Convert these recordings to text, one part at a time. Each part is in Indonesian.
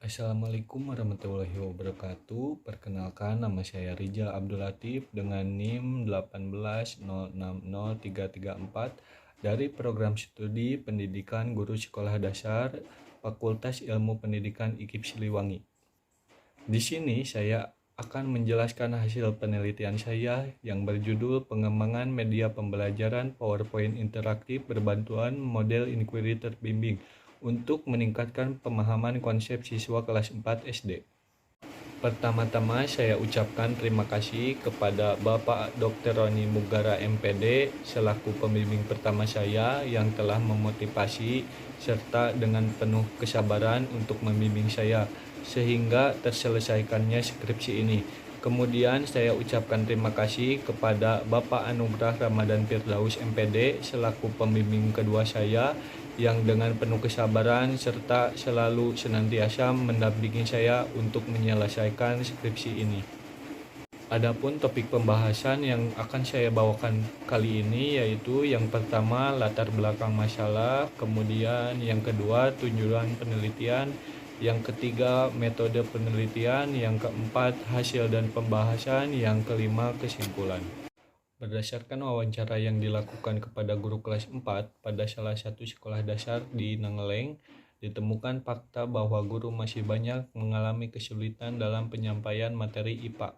Assalamualaikum warahmatullahi wabarakatuh. Perkenalkan, nama saya Rizal Abdul Latif dengan NIM 18060334 dari Program Studi Pendidikan Guru Sekolah Dasar Fakultas Ilmu Pendidikan IKIP Siliwangi. Di sini saya akan menjelaskan hasil penelitian saya yang berjudul Pengembangan Media Pembelajaran PowerPoint Interaktif Berbantuan Model Inquiry Terbimbing untuk meningkatkan pemahaman konsep siswa kelas 4 SD. Pertama-tama saya ucapkan terima kasih kepada Bapak Dr. Roni Mugara MPD selaku pembimbing pertama saya yang telah memotivasi serta dengan penuh kesabaran untuk membimbing saya sehingga terselesaikannya skripsi ini. Kemudian saya ucapkan terima kasih kepada Bapak Anugrah Ramadan Firdaus MPD selaku pembimbing kedua saya yang dengan penuh kesabaran serta selalu senantiasa mendampingi saya untuk menyelesaikan skripsi ini. Adapun topik pembahasan yang akan saya bawakan kali ini yaitu yang pertama latar belakang masalah, kemudian yang kedua tujuan penelitian, yang ketiga metode penelitian, yang keempat hasil dan pembahasan, yang kelima kesimpulan. Berdasarkan wawancara yang dilakukan kepada guru kelas 4 pada salah satu sekolah dasar di Nangeleng, ditemukan fakta bahwa guru masih banyak mengalami kesulitan dalam penyampaian materi IPA,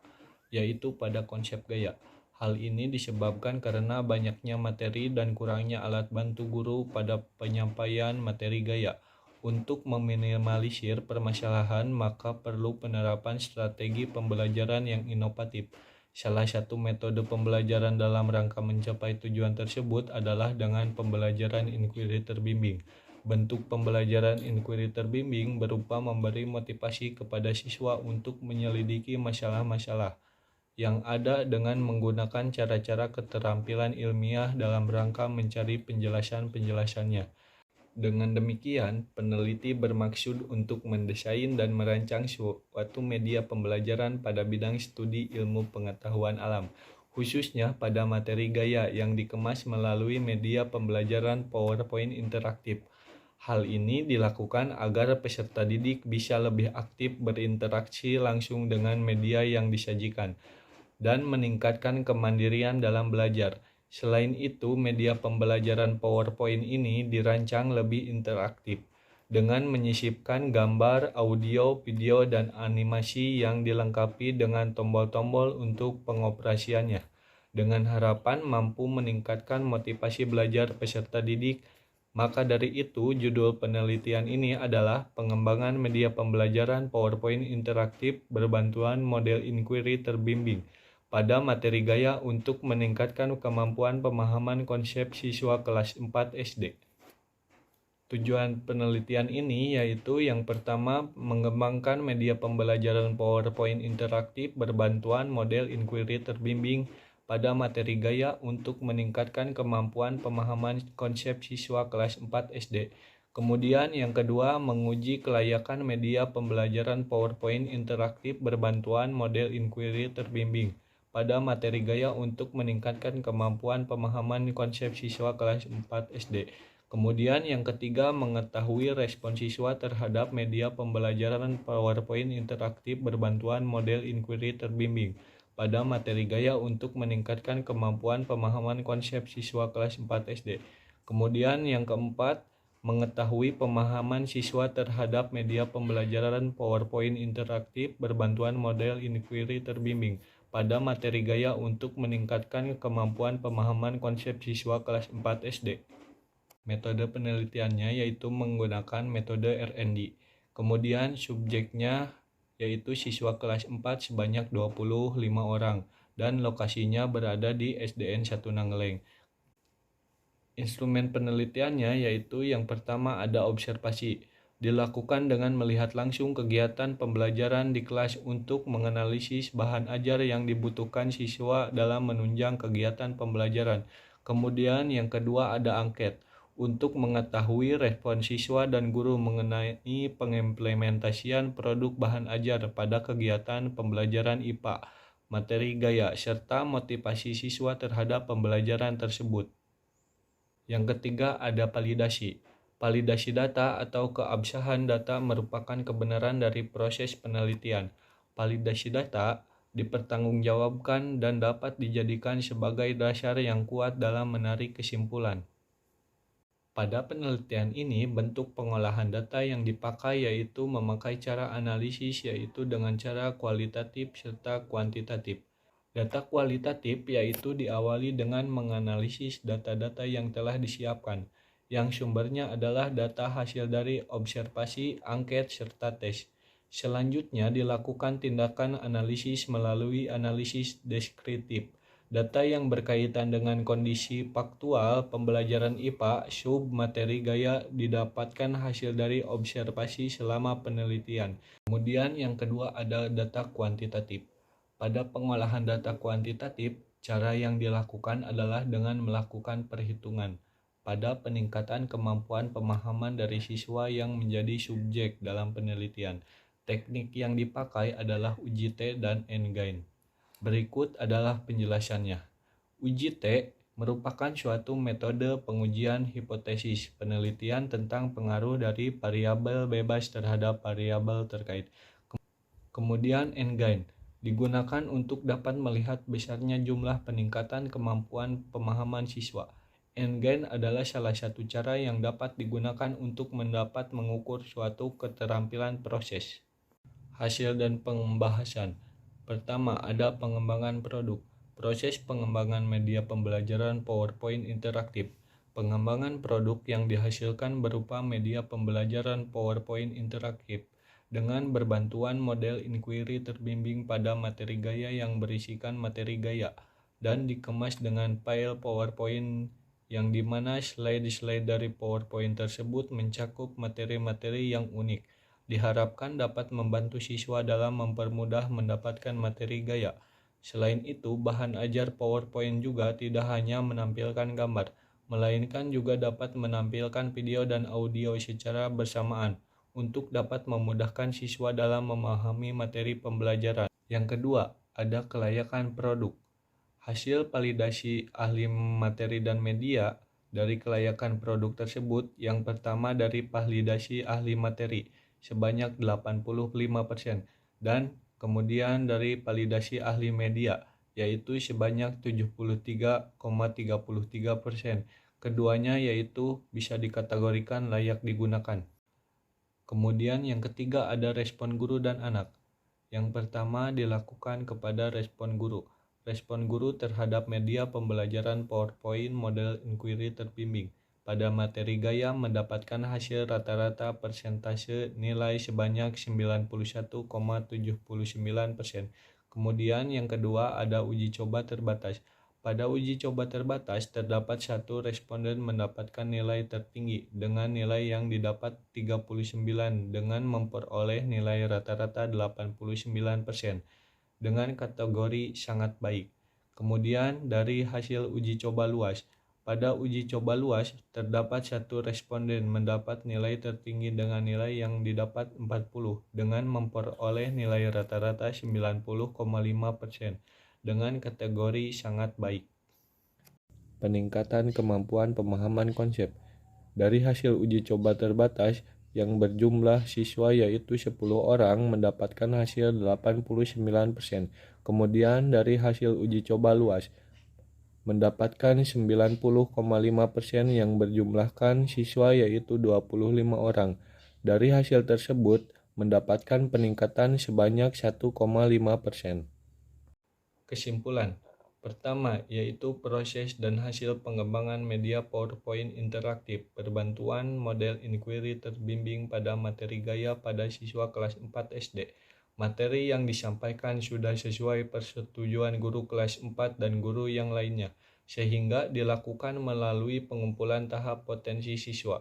yaitu pada konsep gaya. Hal ini disebabkan karena banyaknya materi dan kurangnya alat bantu guru pada penyampaian materi gaya. Untuk meminimalisir permasalahan, maka perlu penerapan strategi pembelajaran yang inovatif. Salah satu metode pembelajaran dalam rangka mencapai tujuan tersebut adalah dengan pembelajaran inquiry terbimbing. Bentuk pembelajaran inquiry terbimbing berupa memberi motivasi kepada siswa untuk menyelidiki masalah-masalah yang ada dengan menggunakan cara-cara keterampilan ilmiah dalam rangka mencari penjelasan-penjelasannya. Dengan demikian, peneliti bermaksud untuk mendesain dan merancang suatu media pembelajaran pada bidang studi ilmu pengetahuan alam, khususnya pada materi gaya yang dikemas melalui media pembelajaran PowerPoint interaktif. Hal ini dilakukan agar peserta didik bisa lebih aktif berinteraksi langsung dengan media yang disajikan dan meningkatkan kemandirian dalam belajar. Selain itu, media pembelajaran PowerPoint ini dirancang lebih interaktif dengan menyisipkan gambar, audio, video, dan animasi yang dilengkapi dengan tombol-tombol untuk pengoperasiannya, dengan harapan mampu meningkatkan motivasi belajar peserta didik. Maka dari itu, judul penelitian ini adalah Pengembangan Media Pembelajaran PowerPoint Interaktif Berbantuan Model Inquiry Terbimbing pada materi gaya untuk meningkatkan kemampuan pemahaman konsep siswa kelas 4 SD. Tujuan penelitian ini yaitu yang pertama, mengembangkan media pembelajaran PowerPoint interaktif berbantuan model inquiry terbimbing pada materi gaya untuk meningkatkan kemampuan pemahaman konsep siswa kelas 4 SD. Kemudian yang kedua, menguji kelayakan media pembelajaran PowerPoint interaktif berbantuan model inquiry terbimbing pada materi gaya untuk meningkatkan kemampuan pemahaman konsep siswa kelas 4 SD. Kemudian yang ketiga, mengetahui respon siswa terhadap media pembelajaran PowerPoint interaktif berbantuan model inquiry terbimbing pada materi gaya untuk meningkatkan kemampuan pemahaman konsep siswa kelas 4 SD. Kemudian yang keempat, mengetahui pemahaman siswa terhadap media pembelajaran PowerPoint interaktif berbantuan model inquiry terbimbing pada materi gaya untuk meningkatkan kemampuan pemahaman konsep siswa kelas 4 SD. Metode penelitiannya yaitu menggunakan metode R&D. Kemudian subjeknya yaitu siswa kelas 4 sebanyak 25 orang dan lokasinya berada di SDN 1 Nangeleng. Instrumen penelitiannya yaitu yang pertama ada observasi. Dilakukan dengan melihat langsung kegiatan pembelajaran di kelas untuk menganalisis bahan ajar yang dibutuhkan siswa dalam menunjang kegiatan pembelajaran. Kemudian yang kedua ada angket untuk mengetahui respon siswa dan guru mengenai pengimplementasian produk bahan ajar pada kegiatan pembelajaran IPA, materi gaya, serta motivasi siswa terhadap pembelajaran tersebut. Yang ketiga ada validasi. Validasi data atau keabsahan data merupakan kebenaran dari proses penelitian. Validasi data dipertanggungjawabkan dan dapat dijadikan sebagai dasar yang kuat dalam menarik kesimpulan. Pada penelitian ini, bentuk pengolahan data yang dipakai yaitu memakai cara analisis yaitu dengan cara kualitatif serta kuantitatif. Data kualitatif yaitu diawali dengan menganalisis data-data yang telah disiapkan, yang sumbernya adalah data hasil dari observasi, angket, serta tes. Selanjutnya dilakukan tindakan analisis melalui analisis deskriptif. Data yang berkaitan dengan kondisi faktual pembelajaran IPA sub materi gaya didapatkan hasil dari observasi selama penelitian. Kemudian yang kedua ada data kuantitatif. Pada pengolahan data kuantitatif, cara yang dilakukan adalah dengan melakukan perhitungan pada peningkatan kemampuan pemahaman dari siswa yang menjadi subjek dalam penelitian. Teknik yang dipakai adalah uji T dan N-gain. Berikut adalah penjelasannya. Uji T merupakan suatu metode pengujian hipotesis penelitian tentang pengaruh dari variabel bebas terhadap variabel terkait. Kemudian N-gain digunakan untuk dapat melihat besarnya jumlah peningkatan kemampuan pemahaman siswa. N-gain adalah salah satu cara yang dapat digunakan untuk mendapat mengukur suatu keterampilan proses. Hasil dan pembahasan. Pertama, ada pengembangan produk. Proses pengembangan media pembelajaran PowerPoint interaktif. Pengembangan produk yang dihasilkan berupa media pembelajaran PowerPoint interaktif dengan berbantuan model inquiry terbimbing pada materi gaya yang berisikan materi gaya dan dikemas dengan file PowerPoint yang dimana slide-slide dari PowerPoint tersebut mencakup materi-materi yang unik. Diharapkan dapat membantu siswa dalam mempermudah mendapatkan materi gaya. Selain itu, bahan ajar PowerPoint juga tidak hanya menampilkan gambar, melainkan juga dapat menampilkan video dan audio secara bersamaan untuk dapat memudahkan siswa dalam memahami materi pembelajaran. Yang kedua, ada kelayakan produk. Hasil validasi ahli materi dan media dari kelayakan produk tersebut yang pertama dari validasi ahli materi sebanyak 85% dan kemudian dari validasi ahli media yaitu sebanyak 73,33%. Keduanya yaitu bisa dikategorikan layak digunakan. Kemudian yang ketiga ada respon guru dan anak. Yang pertama dilakukan kepada respon guru. Respon guru terhadap media pembelajaran PowerPoint model inquiry terbimbing pada materi gaya mendapatkan hasil rata-rata persentase nilai sebanyak 91,79%. Kemudian yang kedua ada uji coba terbatas. Pada uji coba terbatas terdapat satu responden mendapatkan nilai tertinggi dengan nilai yang didapat 39 dengan memperoleh nilai rata-rata 89% dengan kategori sangat baik. Kemudian dari hasil uji coba luas. Pada uji coba luas, terdapat satu responden mendapat nilai tertinggi dengan nilai yang didapat 40 dengan memperoleh nilai rata-rata 90,5% dengan kategori sangat baik. Peningkatan kemampuan pemahaman konsep. Dari hasil uji coba terbatas yang berjumlah siswa yaitu 10 orang mendapatkan hasil 89%. Kemudian dari hasil uji coba luas mendapatkan 90,5% yang berjumlahkan siswa yaitu 25 orang. Dari hasil tersebut mendapatkan peningkatan sebanyak 1,5%. Kesimpulan. Pertama, yaitu proses dan hasil pengembangan media PowerPoint interaktif berbantuan model inquiry terbimbing pada materi gaya pada siswa kelas 4 SD. Materi yang disampaikan sudah sesuai persetujuan guru kelas 4 dan guru yang lainnya, sehingga dilakukan melalui pengumpulan tahap potensi siswa.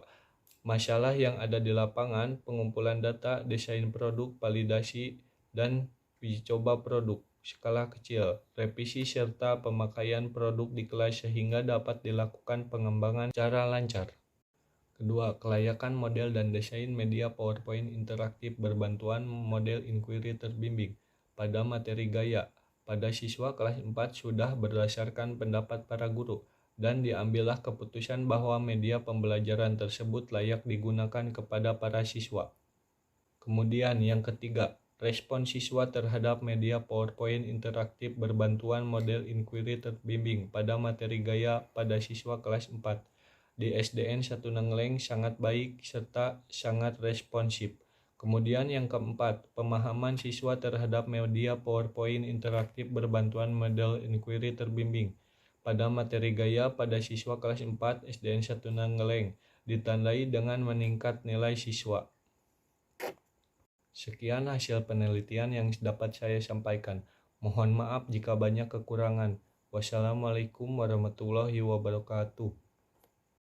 Masalah yang ada di lapangan, pengumpulan data, desain produk, validasi, dan uji coba produk skala kecil, revisi serta pemakaian produk di kelas sehingga dapat dilakukan pengembangan secara lancar. Kedua, kelayakan model dan desain media PowerPoint interaktif berbantuan model inquiry terbimbing pada materi gaya. Pada siswa kelas 4 sudah berdasarkan pendapat para guru. dan diambillah keputusan bahwa media pembelajaran tersebut layak digunakan kepada para siswa. Kemudian yang ketiga, respon siswa terhadap media PowerPoint interaktif berbantuan model inquiry terbimbing pada materi gaya pada siswa kelas 4 di SDN 1 Nengleng sangat baik serta sangat responsif. Kemudian yang keempat, pemahaman siswa terhadap media PowerPoint interaktif berbantuan model inquiry terbimbing pada materi gaya pada siswa kelas 4 SDN 1 Nengleng ditandai dengan meningkat nilai siswa. Sekian hasil penelitian yang dapat saya sampaikan. Mohon maaf jika banyak kekurangan. Wassalamualaikum warahmatullahi wabarakatuh.